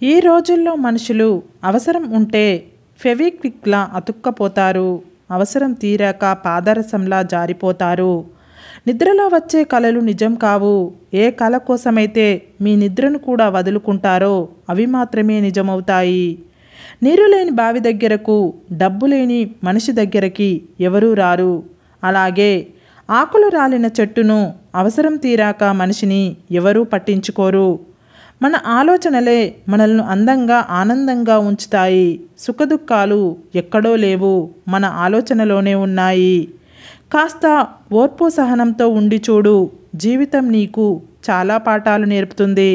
ఈ రోజుల్లో మనుషులు అవసరం ఉంటే ఫెవిక్విక్లా అతుక్కపోతారు. అవసరం తీరాక పాదరసంలా జారిపోతారు. నిద్రలో వచ్చే కలలు నిజం కావు. ఏ కల కోసమైతే మీ నిద్రను కూడా వదులుకుంటారో అవి మాత్రమే నిజమవుతాయి. నీరు లేని బావి దగ్గరకు, డబ్బు లేని మనిషి దగ్గరికి ఎవరూ రారు. అలాగే ఆకులు రాలిన చెట్టును, అవసరం తీరాక మనిషిని ఎవరూ పట్టించుకోరు. మన ఆలోచనలే మనల్ని అందంగా, ఆనందంగా ఉంచుతాయి. సుఖదుఖాలు ఎక్కడో లేవు, మన ఆలోచనలోనే ఉన్నాయి. కాస్త ఓర్పు సహనంతో ఉండి చూడు. జీవితం నీకు చాలా పాఠాలు నేర్పుతుంది.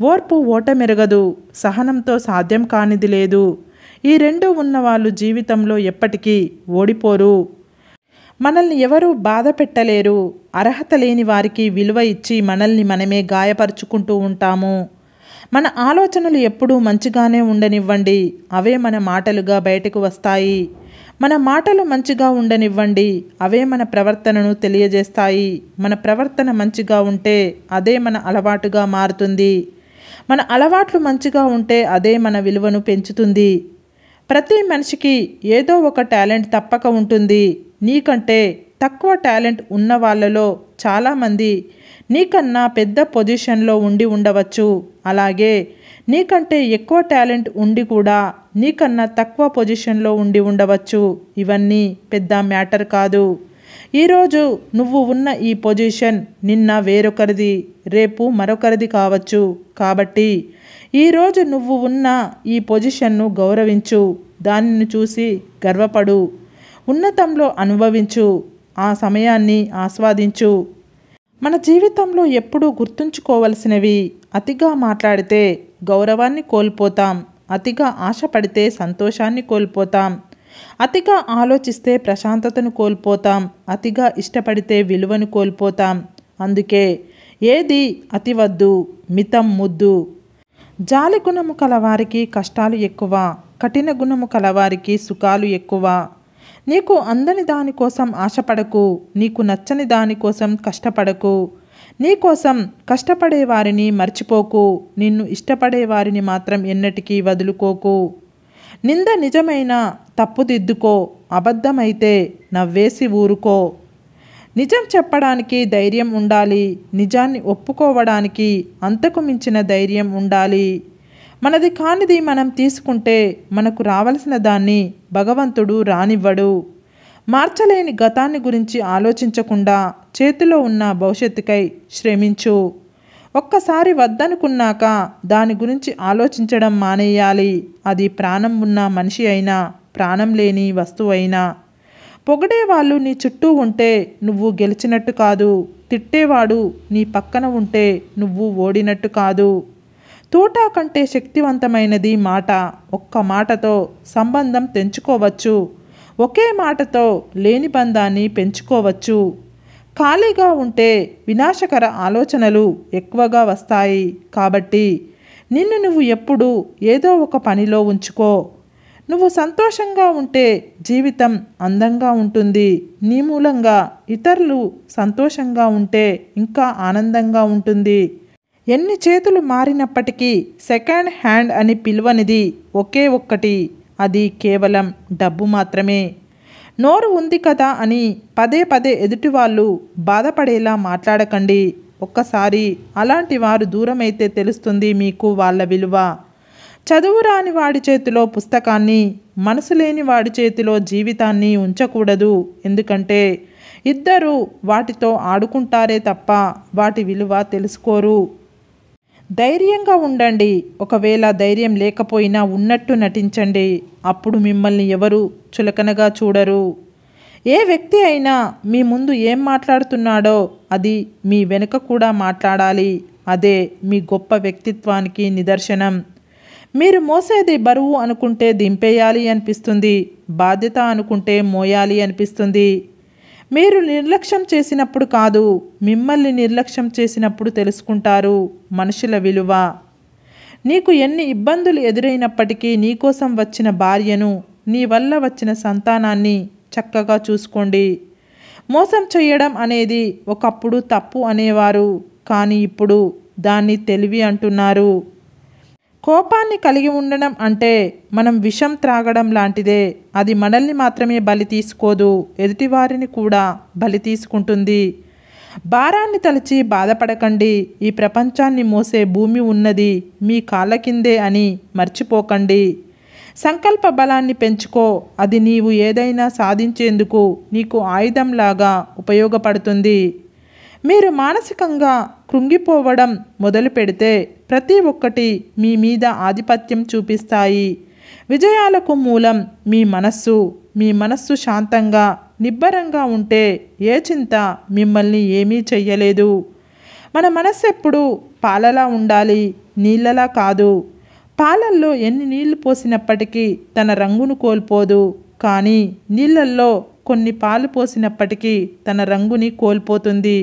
ఓర్పు ఓటమెరగదు, సహనంతో సాధ్యం కానిది లేదు. ఈ రెండు ఉన్నవాళ్ళు జీవితంలో ఎప్పటికీ ఓడిపోరు. మనల్ని ఎవరూ బాధ పెట్టలేరు. అర్హత లేని వారికి విలువ ఇచ్చి మనల్ని మనమే గాయపరుచుకుంటూ ఉంటాము. మన ఆలోచనలు ఎప్పుడూ మంచిగానే ఉండనివ్వండి, అవే మన మాటలుగా బయటకు వస్తాయి. మన మాటలు మంచిగా ఉండనివ్వండి, అవే మన ప్రవర్తనను తెలియజేస్తాయి. మన ప్రవర్తన మంచిగా ఉంటే అదే మన అలవాటుగా మారుతుంది. మన అలవాట్లు మంచిగా ఉంటే అదే మన విలువను పెంచుతుంది. ప్రతి మనిషికి ఏదో ఒక టాలెంట్ తప్పక ఉంటుంది. నీకంటే తక్కువ టాలెంట్ ఉన్న వాళ్ళలో చాలామంది నీకన్నా పెద్ద పొజిషన్లో ఉండి ఉండవచ్చు. అలాగే నీకంటే ఎక్కువ టాలెంట్ ఉండి కూడా నీకన్నా తక్కువ పొజిషన్లో ఉండి ఉండవచ్చు. ఇవన్నీ పెద్ద మ్యాటర్ కాదు. ఈరోజు నువ్వు ఉన్న ఈ పొజిషన్ నిన్న వేరొకరిది, రేపు మరొకరిది కావచ్చు. కాబట్టి ఈరోజు నువ్వు ఉన్న ఈ పొజిషన్ను గౌరవించు. దానిని చూసి గర్వపడు. ఉన్నతంలో అనుభవించు. ఆ సమయాన్ని ఆస్వాదించు. మన జీవితంలో ఎప్పుడూ గుర్తుంచుకోవలసినవి: అతిగా మాట్లాడితే గౌరవాన్ని కోల్పోతాం, అతిగా ఆశపడితే సంతోషాన్ని కోల్పోతాం, అతిగా ఆలోచిస్తే ప్రశాంతతను కోల్పోతాం, అతిగా ఇష్టపడితే విలువను కోల్పోతాం. అందుకే ఏది అతి వద్దు, మితం ముద్దు. జాలి గుణము కలవారికి కష్టాలు ఎక్కువ, కఠిన గుణము కలవారికి సుఖాలు ఎక్కువ. నీకు అందని దానికోసం ఆశపడకు, నీకు నచ్చని దానికోసం కష్టపడకు. నీకోసం కష్టపడే వారిని మర్చిపోకు, నిన్ను ఇష్టపడే వారిని మాత్రం ఎన్నటికీ వదులుకోకు. నింద నిజమైన తప్పుదిద్దుకో, అబద్ధమైతే నవ్వేసి ఊరుకో. నిజం చెప్పడానికి ధైర్యం ఉండాలి, నిజాన్ని ఒప్పుకోవడానికి అంతకు మించిన ధైర్యం ఉండాలి. మనది కానిది మనం తీసుకుంటే మనకు రావలసిన దాన్ని భగవంతుడు రానివ్వడు. మార్చలేని గతాన్ని గురించి ఆలోచించకుండా చేతిలో ఉన్న భవిష్యత్తుకై శ్రమించు. ఒక్కసారి వద్దనుకున్నాక దాని గురించి ఆలోచించడం మానేయాలి. అది ప్రాణం ఉన్న మనిషి అయినా, ప్రాణం లేని వస్తువు అయినా. పొగిడేవాళ్ళు నీ చుట్టూ ఉంటే నువ్వు గెలిచినట్టు కాదు. తిట్టేవాడు నీ పక్కన ఉంటే నువ్వు ఓడినట్టు కాదు. తూటా కంటే శక్తివంతమైనది మాట. ఒక్క మాటతో సంబంధం తెంచుకోవచ్చు, ఒకే మాటతో లేని బంధాన్ని పెంచుకోవచ్చు. ఖాళీగా ఉంటే వినాశకర ఆలోచనలు ఎక్కువగా వస్తాయి. కాబట్టి నిన్ను నువ్వు ఎప్పుడూ ఏదో ఒక పనిలో ఉంచుకో. నువ్వు సంతోషంగా ఉంటే జీవితం అందంగా ఉంటుంది. నీ మూలంగా ఇతరులు సంతోషంగా ఉంటే ఇంకా ఆనందంగా ఉంటుంది. ఎన్ని చేతులు మారినప్పటికీ సెకండ్ హ్యాండ్ అని పిలువనిది ఒకే ఒక్కటి, అది కేవలం డబ్బు మాత్రమే. నోరు ఉంది కదా అని పదే పదే ఎదుటివాళ్ళు బాధపడేలా మాట్లాడకండి. ఒక్కసారి అలాంటి వారు దూరమైతే తెలుస్తుంది మీకు వాళ్ళ విలువ. చదువు రాని వాడి చేతిలో పుస్తకాన్ని, మనసు లేని వాడి చేతిలో జీవితాన్ని ఉంచకూడదు. ఎందుకంటే ఇద్దరు వాటితో ఆడుకుంటారే తప్ప వాటి విలువ తెలుసుకోరు. ధైర్యంగా ఉండండి. ఒకవేళ ధైర్యం లేకపోయినా ఉన్నట్టు నటించండి. అప్పుడు మిమ్మల్ని ఎవరు చులకనగా చూడరు. ఏ వ్యక్తి అయినా మీ ముందు ఏం మాట్లాడుతున్నాడో అది మీ వెనుక కూడా మాట్లాడాలి. అదే మీ గొప్ప వ్యక్తిత్వానికి నిదర్శనం. మీరు మోసేది బరువు అనుకుంటే దింపేయాలి అనిపిస్తుంది, బాధ్యత అనుకుంటే మోయాలి అనిపిస్తుంది. మీరు నిర్లక్ష్యం చేసినప్పుడు కాదు, మిమ్మల్ని నిర్లక్ష్యం చేసినప్పుడు తెలుసుకుంటారు మనుషుల విలువ. నీకు ఎన్ని ఇబ్బందులు ఎదురైనప్పటికీ నీకోసం వచ్చిన భార్యను, నీ వల్ల వచ్చిన సంతానాన్ని చక్కగా చూసుకోండి. మోసం చేయడం అనేది ఒకప్పుడు తప్పు అనేవారు, కానీ ఇప్పుడు దాన్ని తెలివి అంటున్నారు. కోపాన్ని కలిగి ఉండడం అంటే మనం విషం త్రాగడం లాంటిదే. అది మనల్ని మాత్రమే బలి తీసుకోదు, ఎదుటివారిని కూడా బలి తీసుకుంటుంది. భారాన్ని తలచి బాధపడకండి. ఈ ప్రపంచాన్ని మోసే భూమి ఉన్నది మీ కాళ్ళ కిందే అని మర్చిపోకండి. సంకల్ప బలాన్ని పెంచుకో. అది నీవు ఏదైనా సాధించేందుకు నీకు ఆయుధంలాగా ఉపయోగపడుతుంది. మీరు మానసికంగా కృంగిపోవడం మొదలు పెడితే ప్రతి ఒక్కటి మీ మీద ఆధిపత్యం చూపిస్తాయి. విజయాలకు మూలం మీ మనస్సు. మీ మనస్సు శాంతంగా నిబ్బరంగా ఉంటే ఏ చింత మిమ్మల్ని ఏమీ చెయ్యలేదు. మన మనస్సు ఎప్పుడు పాలలా ఉండాలి, నీళ్ళలా కాదు. పాలల్లో ఎన్ని నీళ్లు పోసినప్పటికీ తన రంగును కోల్పోదు. కానీ నీళ్ళల్లో కొన్ని పాలు పోసినప్పటికీ తన రంగుని కోల్పోతుంది.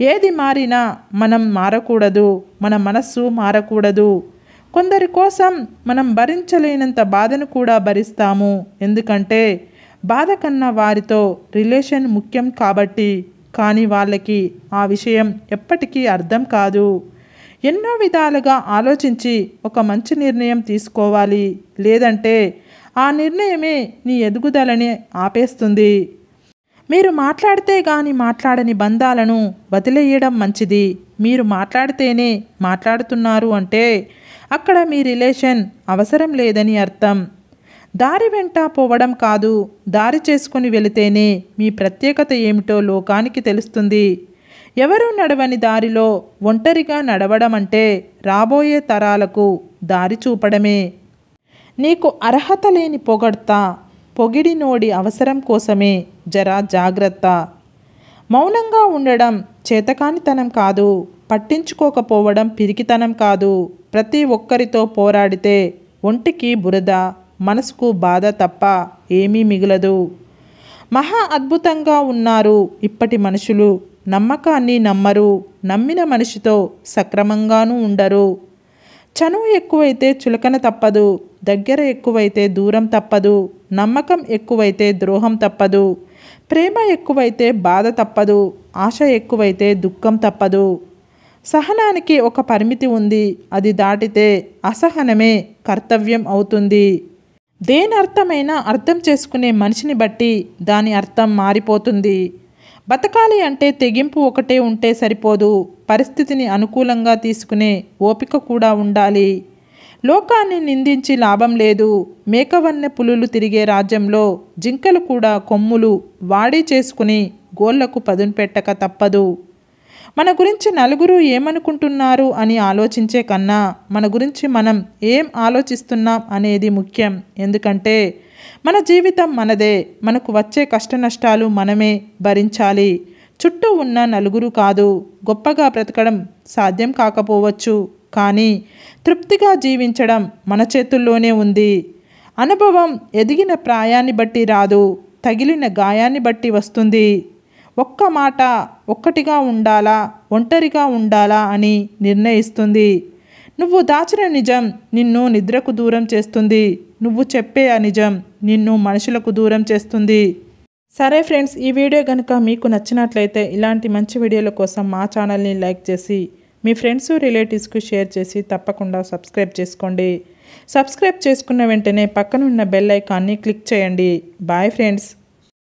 ఏది మారినా మనం మారకూడదు, మన మనస్సు మారకూడదు. కొందరి కోసం మనం భరించలేనంత బాధను కూడా భరిస్తాము. ఎందుకంటే బాధ కన్నా వారితో రిలేషన్ ముఖ్యం కాబట్టి. కానీ వాళ్ళకి ఆ విషయం ఎప్పటికీ అర్థం కాదు. ఎన్నో విధాలుగా ఆలోచించి ఒక మంచి నిర్ణయం తీసుకోవాలి. లేదంటే ఆ నిర్ణయమే నీ ఎదుగుదలని ఆపేస్తుంది. మీరు మాట్లాడితే గాని మాట్లాడని బంధాలను వదిలేయడం మంచిది. మీరు మాట్లాడితేనే మాట్లాడుతున్నారు అంటే అక్కడ మీ రిలేషన్ అవసరం లేదని అర్థం. దారి వెంట పోవడం కాదు, దారి చేసుకుని వెళితేనే మీ ప్రత్యేకత ఏమిటో లోకానికి తెలుస్తుంది. ఎవరూ నడవని దారిలో ఒంటరిగా నడవడం అంటే రాబోయే తరాలకు దారి చూపడమే. నీకు అర్హత లేని పొగడ్తా, పొగిడినోడి అవసరం కోసమే. జరా జాగ్రత్త. మౌనంగా ఉండడం చేతకానితనం కాదు, పట్టించుకోకపోవడం పిరికితనం కాదు. ప్రతి ఒక్కరితో పోరాడితే ఒంటికి బురద, మనసుకు బాధ తప్ప ఏమీ మిగలదు. మహా అద్భుతంగా ఉన్నారు ఇప్పటి మనుషులు. నమ్మకాన్ని నమ్మరు, నమ్మిన మనిషితో సక్రమంగానూ ఉండరు. చనువు ఎక్కువైతే చులకన తప్పదు, దగ్గర ఎక్కువైతే దూరం తప్పదు, నమ్మకం ఎక్కువైతే ద్రోహం తప్పదు, ప్రేమ ఎక్కువైతే బాధ తప్పదు, ఆశ ఎక్కువైతే దుఃఖం తప్పదు. సహనానికి ఒక పరిమితి ఉంది. అది దాటితే అసహనమే కర్తవ్యం అవుతుంది. దేని అర్థమైనా అర్థం చేసుకునే మనిషిని బట్టి దాని అర్థం మారిపోతుంది. బతకాలి అంటే తెగింపు ఒకటే ఉంటే సరిపోదు, పరిస్థితిని అనుకూలంగా తీసుకునే ఓపిక కూడా ఉండాలి. లోకాన్ని నిందించి లాభం లేదు. మేకవన్నె పులులు తిరిగే రాజ్యంలో జింకలు కూడా కొమ్ములు వాడి చేసుకుని గోళ్లకు పదును పెట్టక తప్పదు. మన గురించి నలుగురు ఏమనుకుంటున్నారు అని ఆలోచించే కన్నా మన గురించి మనం ఏం ఆలోచిస్తున్నాం అనేది ముఖ్యం. ఎందుకంటే మన జీవితం మనదే. మనకు వచ్చే కష్ట నష్టాలు మనమే భరించాలి, చుట్టూ ఉన్న నలుగురు కాదు. గొప్పగా బ్రతకడం సాధ్యం కాకపోవచ్చు, కానీ తృప్తిగా జీవించడం మన చేతుల్లోనే ఉంది. అనుభవం ఎదిగిన ప్రాయాన్ని బట్టి రాదు, తగిలిన గాయాన్ని బట్టి వస్తుంది. ఒక్క మాట ఒక్కటిగా ఉండాలా, ఒంటరిగా ఉండాలా అని నిర్ణయిస్తుంది. నువ్వు దాచిన నిజం నిన్ను నిద్రకు దూరం చేస్తుంది. నువ్వు చెప్పే ఆ నిజం నిన్ను మనుషులకు దూరం చేస్తుంది. సరే ఫ్రెండ్స్, ఈ వీడియో కనుక మీకు నచ్చినట్లయితే ఇలాంటి మంచి వీడియోల కోసం మా ఛానల్ని లైక్ చేసి మీ ఫ్రెండ్స్ రిలేటివ్స్కి షేర్ చేసి తప్పకుండా సబ్స్క్రైబ్ చేసుకోండి. సబ్స్క్రైబ్ చేసుకున్న వెంటనే పక్కనున్న బెల్ ఐకాన్ని క్లిక్ చేయండి. Bye friends.